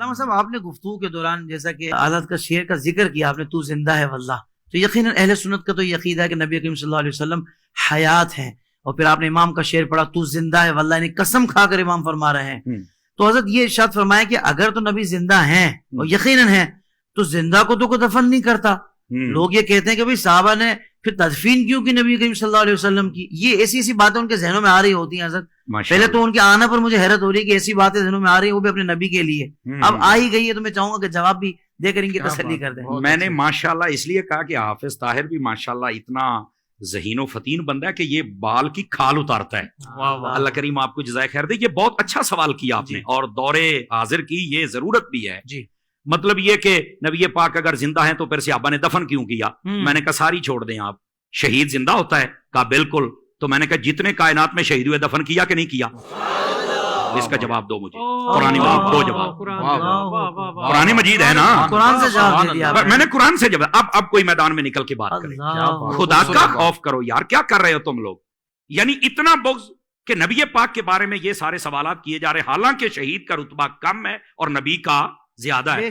علامہ صاحب آپ نے گفتگو کے دوران جیسا کہ حضرت کا شعر کا ذکر کیا آپ نے، تو زندہ ہے واللہ، تو یقیناً اہل سنت کا تو یہ عقیدہ ہے کہ نبی کریم صلی اللہ علیہ وسلم حیات ہیں، اور پھر آپ نے امام کا شعر پڑھا تو زندہ ہے واللہ، یعنی قسم کھا کر امام فرما رہے ہیں۔ تو حضرت یہ ارشاد فرمایا کہ اگر تو نبی زندہ ہیں اور یقیناً ہیں تو زندہ کو تو کوئی دفن نہیں کرتا۔ لوگ یہ کہتے ہیں کہ بھئی صحابہ نے پھر تدفین کیوں کی نبی کریم صلی اللہ علیہ وسلم کی، یہ ایسی ایسی باتیں ان کے ذہنوں میں آ رہی ہوتی ہیں حضرت۔ پہلے تو ان کے آنا پر مجھے حیرت ہو رہی ہے کہ ایسی باتیں ذہنوں میں آ رہی ہیں وہ بھی اپنے نبی کے لیے، اب آ ہی گئی ہے تو میں چاہوں گا کہ جواب بھی دے کر ان کی تسلی کر دیں۔ میں نے ماشاءاللہ اس لیے کہا کہ حافظ طاہر بھی ماشاءاللہ اتنا ذہین و فتین بندہ ہے کہ یہ بال کی کھال اتارتا ہے۔ اللہ کریم آپ کو جزائے خیر دے۔ یہ بہت اچھا سوال کیا آپ نے، اور دور حاضر کی یہ ضرورت بھی ہے۔ مطلب یہ کہ نبی پاک اگر زندہ ہیں تو پھر صحابہ نے دفن کیوں کیا؟ میں نے کہا ساری چھوڑ دیں آپ، شہید زندہ ہوتا ہے؟ کہا بالکل۔ تو میں نے کہا جتنے کائنات میں شہید ہوئے دفن کیا کہ نہیں کیا؟ اس کا جواب دو مجھے، قرآن مجید دو جواب۔ قرآن مجید ہے نا، قرآن سے جواب دے دیا میں نے قرآن سے جواب۔ اب کوئی میدان میں نکل کے بات کریں، خدا کا خوف کرو یار، کیا کر رہے ہو تم لوگ؟ یعنی اتنا بغض کہ نبی پاک کے بارے میں یہ سارے سوالات کیے جا رہے، حالانکہ شہید کا رتبہ کم ہے اور نبی کا زیادہ ہے۔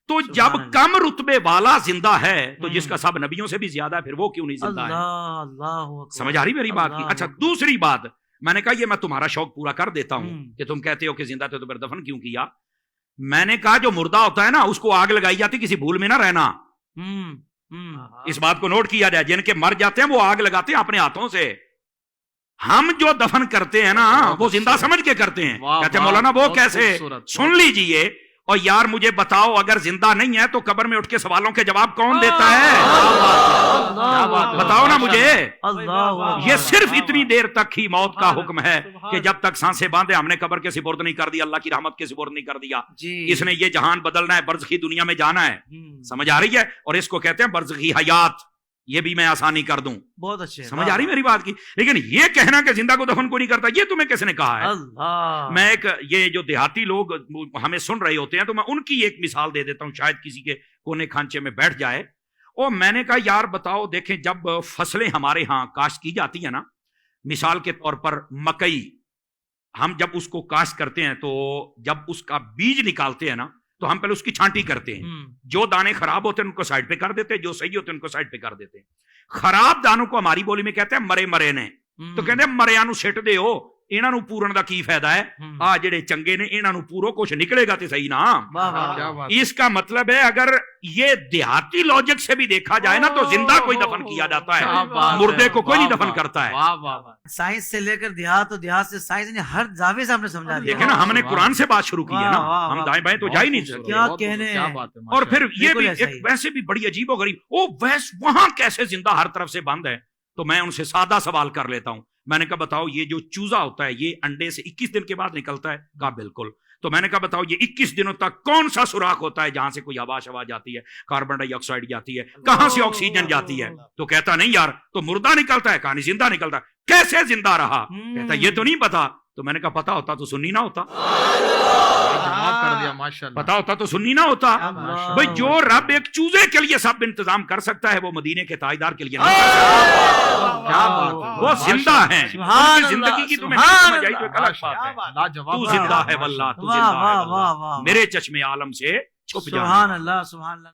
تو جب کم رتبے والا زندہ ہے تو جس کا سب نبیوں سے بھی زیادہ ہے، پھر وہ کیوں نہیں زندہ ہے؟ سمجھ آ رہی میری بات کی؟ اچھا دوسری بات، میں نے کہا یہ میں تمہارا شوق پورا کر دیتا ہوں کہ تم کہتے ہو کہ زندہ تھے تو پھر دفن کیوں کیا؟ میں نے کہا جو مردہ ہوتا ہے نا اس کو آگ لگائی جاتی، کسی بھول میں نہ رہنا، اس بات کو نوٹ کیا جائے۔ جن کے مر جاتے ہیں وہ آگ لگاتے ہیں اپنے ہاتھوں سے، ہم جو دفن کرتے ہیں نا وہ زندہ سمجھ کے کرتے ہیں۔ کہتے ہیں مولانا وہ کیسے؟ سن لیجئے، اور یار مجھے بتاؤ اگر زندہ نہیں ہے تو قبر میں اٹھ کے سوالوں کے جواب کون دیتا ہے؟ بتاؤ نا مجھے۔ یہ صرف اتنی دیر تک ہی موت کا حکم ہے کہ جب تک سانسیں باندھے ہم نے قبر کے سپرد نہیں کر دیا، اللہ کی رحمت کے سپرد نہیں کر دیا۔ اس نے یہ جہان بدلنا ہے، برزخی دنیا میں جانا ہے، سمجھ آ رہی ہے؟ اور اس کو کہتے ہیں برزخی حیات، یہ بھی میں آسانی کر دوں۔ بہت اچھے، سمجھ آ رہی میری بات کی؟ لیکن یہ کہنا کہ زندہ کو دفن کو نہیں کرتا، یہ تمہیں کس نے کہا ہے؟ میں ایک یہ جو دیہاتی لوگ ہمیں سن رہے ہوتے ہیں تو میں ان کی ایک مثال دے دیتا ہوں، شاید کسی کے کونے کھانچے میں بیٹھ جائے۔ اور میں نے کہا یار بتاؤ، دیکھیں جب فصلیں ہمارے ہاں کاشت کی جاتی ہیں نا، مثال کے طور پر مکئی، ہم جب اس کو کاشت کرتے ہیں تو جب اس کا بیج نکالتے ہیں نا تو ہم پہلے اس کی چھانٹی کرتے ہیں، جو دانے خراب ہوتے ہیں ان کو سائڈ پہ کر دیتے ہیں، جو صحیح ہوتے ہیں ان کو سائڈ پہ کر دیتے ہیں۔ خراب دانوں کو ہماری بولی میں کہتے ہیں مرے مرے نے، تو کہتے ہیں مریا نو سٹ دے ہو، انہاں نو پورن دا کی فائدہ ہے؟ آ جڑے چنگے نے انہاں نو پورو، کچھ نکلے گا تے صحیح نا۔ اس کا مطلب ہے اگر یہ دیہاتی لاجک سے بھی دیکھا جائے نا تو زندہ کوئی دفن کیا جاتا ہے، مردے کو کوئی نہیں دفن کرتا ہے۔ سائنس سے لے کر دیہات، اور دیہات سے سائنس نے ہر زاویے سے ہم نے سمجھا دیا۔ دیکھیں نا ہم نے قرآن سے بات شروع کی ہے نا، ہم دائیں بائیں تو جا ہی نہیں سکتے۔ کیا کہنے ہیں۔ اور پھر یہ بھی ایک ویسے بھی بڑی عجیب و غریب، وہاں کیسے زندہ ہر طرف سے بند ہے؟ تو میں ان سے سادہ سوال کر لیتا ہوں، میں نے کہا بتاؤ یہ جو چوزا ہوتا ہے یہ انڈے سے 21 دن کے بعد نکلتا ہے؟ کہا بالکل۔ تو میں نے کہا بتاؤ یہ 21 دنوں تک کون سا سوراخ ہوتا ہے جہاں سے کوئی ہوا شوا جاتی ہے، کاربن ڈائی آکسائڈ جاتی ہے، کہاں سے آکسیجن جاتی ہے؟ تو کہتا نہیں یار تو مردہ نکلتا ہے، کہانی زندہ نکلتا ہے، کیسے زندہ رہا؟ کہتا یہ تو نہیں پتا۔ تو میں نے کہا پتا ہوتا تو سنی نہ ہوتا، پتا ہوتا تو سنی نہ ہوتا۔ بھئی جو رب ایک چوزے کے لیے سب انتظام کر سکتا ہے وہ مدینے کے تاجدار کے لیے نہیں کر سکتا۔ وہ زندہ ہیں، زندگی کی تمہیں سمجھ آئی تو ایک الگ بات ہے۔ تو زندہ ہے واللہ، تو زندہ ہے واللہ، میرے چشم عالم سے چھپ جانا۔ سبحان اللہ، سبحان اللہ۔